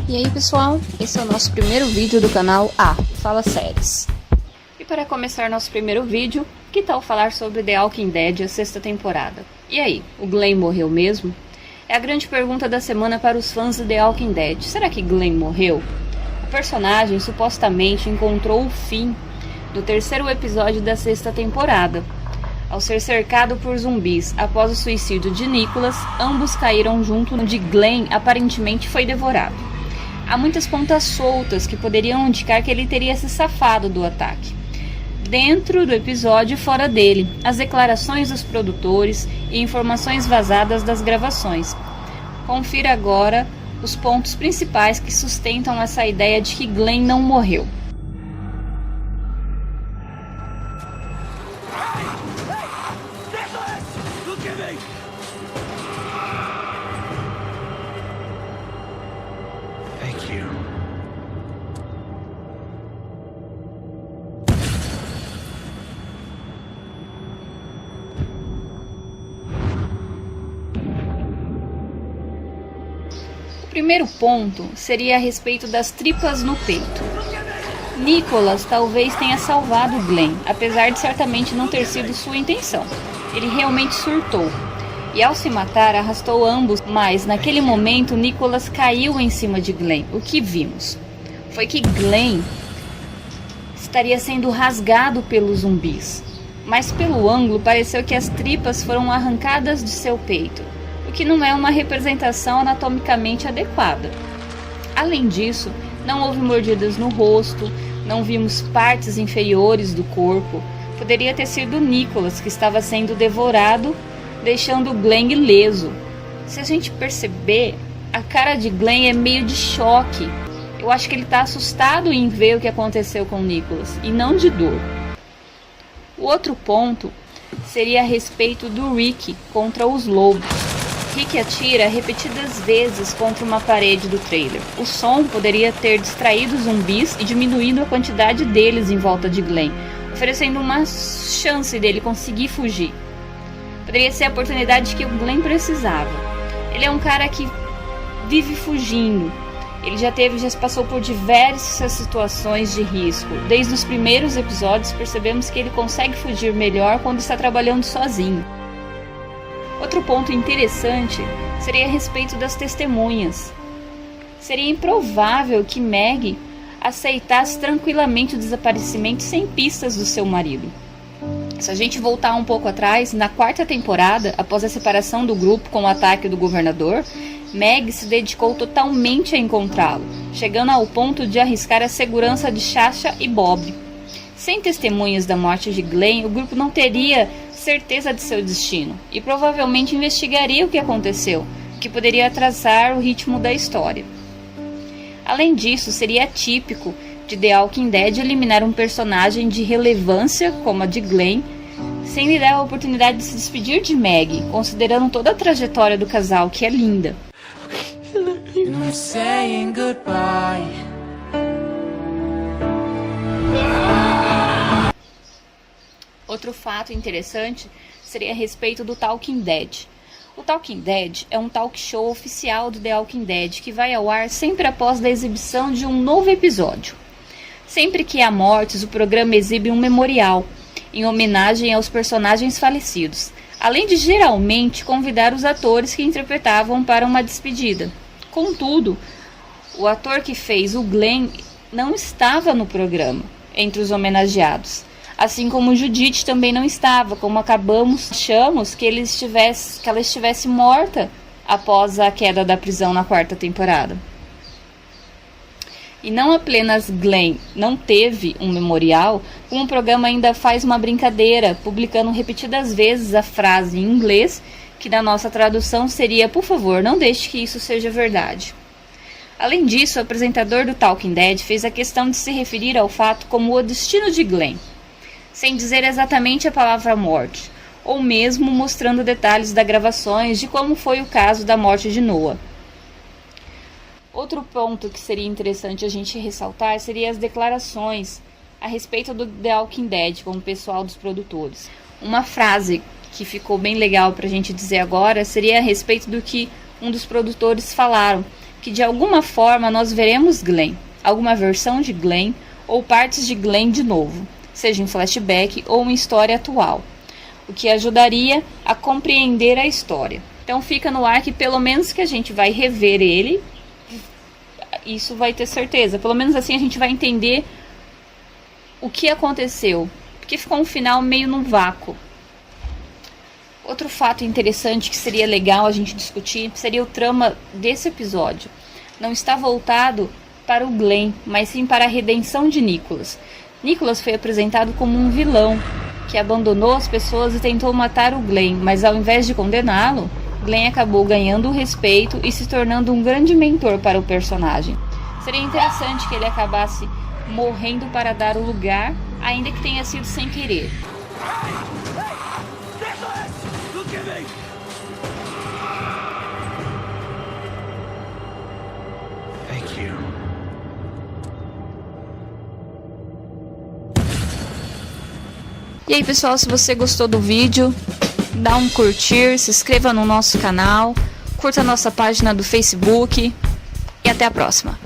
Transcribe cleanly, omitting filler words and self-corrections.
E aí pessoal, esse é o nosso primeiro vídeo do canal Fala Séries. E para começar nosso primeiro vídeo, que tal falar sobre The Walking Dead, a sexta temporada? E aí, o Glenn morreu mesmo? É a grande pergunta da semana para os fãs de The Walking Dead. Será que Glenn morreu? O personagem supostamente encontrou o fim do terceiro episódio da sexta temporada. Ao ser cercado por zumbis após o suicídio de Nicholas, ambos caíram junto onde Glenn aparentemente foi devorado. Há muitas pontas soltas que poderiam indicar que ele teria se safado do ataque. Dentro do episódio e fora dele, as declarações dos produtores e informações vazadas das gravações. Confira agora os pontos principais que sustentam essa ideia de que Glenn não morreu. O primeiro ponto seria a respeito das tripas no peito. Nicholas talvez tenha salvado Glenn, apesar de certamente não ter sido sua intenção. Ele realmente surtou, e ao se matar arrastou ambos, mas naquele momento Nicholas caiu em cima de Glenn. O que vimos foi que Glenn estaria sendo rasgado pelos zumbis, mas pelo ângulo pareceu que as tripas foram arrancadas de seu peito, o que não é uma representação anatomicamente adequada. Além disso, não houve mordidas no rosto, não vimos partes inferiores do corpo. Poderia ter sido Nicholas que estava sendo devorado, deixando Glenn ileso. Se a gente perceber, a cara de Glenn é meio de choque. Eu acho que ele está assustado em ver o que aconteceu com Nicholas, e não de dor. O outro ponto seria a respeito do Rick contra os lobos. Rick atira repetidas vezes contra uma parede do trailer. O som poderia ter distraído os zumbis e diminuído a quantidade deles em volta de Glenn, oferecendo uma chance dele conseguir fugir. Poderia ser a oportunidade que o Glenn precisava. Ele é um cara que vive fugindo. Ele já passou por diversas situações de risco. Desde os primeiros episódios percebemos que ele consegue fugir melhor quando está trabalhando sozinho. Outro ponto interessante seria a respeito das testemunhas. Seria improvável que Maggie aceitasse tranquilamente o desaparecimento sem pistas do seu marido. Se a gente voltar um pouco atrás, na quarta temporada, após a separação do grupo com o ataque do governador, Maggie se dedicou totalmente a encontrá-lo, chegando ao ponto de arriscar a segurança de Sasha e Bob. Sem testemunhas da morte de Glenn, o grupo não teria certeza de seu destino e provavelmente investigaria o que aconteceu, o que poderia atrasar o ritmo da história. Além disso, seria típico de The Walking Dead eliminar um personagem de relevância como a de Glenn, sem lhe dar a oportunidade de se despedir de Maggie, considerando toda a trajetória do casal, que é linda. Outro fato interessante seria a respeito do Talking Dead. O Talking Dead é um talk show oficial do The Walking Dead que vai ao ar sempre após a exibição de um novo episódio. Sempre que há mortes, o programa exibe um memorial em homenagem aos personagens falecidos, além de geralmente convidar os atores que interpretavam para uma despedida. Contudo, o ator que fez o Glenn não estava no programa entre os homenageados. Assim como Judith também não estava, como achamos que ela estivesse morta após a queda da prisão na quarta temporada. E não apenas Glenn não teve um memorial, como o programa ainda faz uma brincadeira, publicando repetidas vezes a frase em inglês, que na nossa tradução seria: por favor, não deixe que isso seja verdade. Além disso, o apresentador do Talking Dead fez a questão de se referir ao fato como o destino de Glenn, sem dizer exatamente a palavra morte, ou mesmo mostrando detalhes das gravações de como foi o caso da morte de Noah. Outro ponto que seria interessante a gente ressaltar seria as declarações a respeito do The Walking Dead com o pessoal dos produtores. Uma frase que ficou bem legal para a gente dizer agora seria a respeito do que um dos produtores falaram, que de alguma forma nós veremos Glenn, alguma versão de Glenn ou partes de Glenn de novo, seja em flashback ou em história atual, o que ajudaria a compreender a história. Então fica no ar que pelo menos que a gente vai rever ele, isso vai ter certeza, pelo menos assim a gente vai entender o que aconteceu, porque ficou um final meio no vácuo. Outro fato interessante que seria legal a gente discutir seria o trama desse episódio. Não está voltado para o Glenn, mas sim para a redenção de Nicholas. Nicholas foi apresentado como um vilão que abandonou as pessoas e tentou matar o Glenn, mas ao invés de condená-lo, Glenn acabou ganhando o respeito e se tornando um grande mentor para o personagem. Seria interessante que ele acabasse morrendo para dar o lugar, ainda que tenha sido sem querer. Thank you. E aí pessoal, se você gostou do vídeo, dá um curtir, se inscreva no nosso canal, curta a nossa página do Facebook e até a próxima.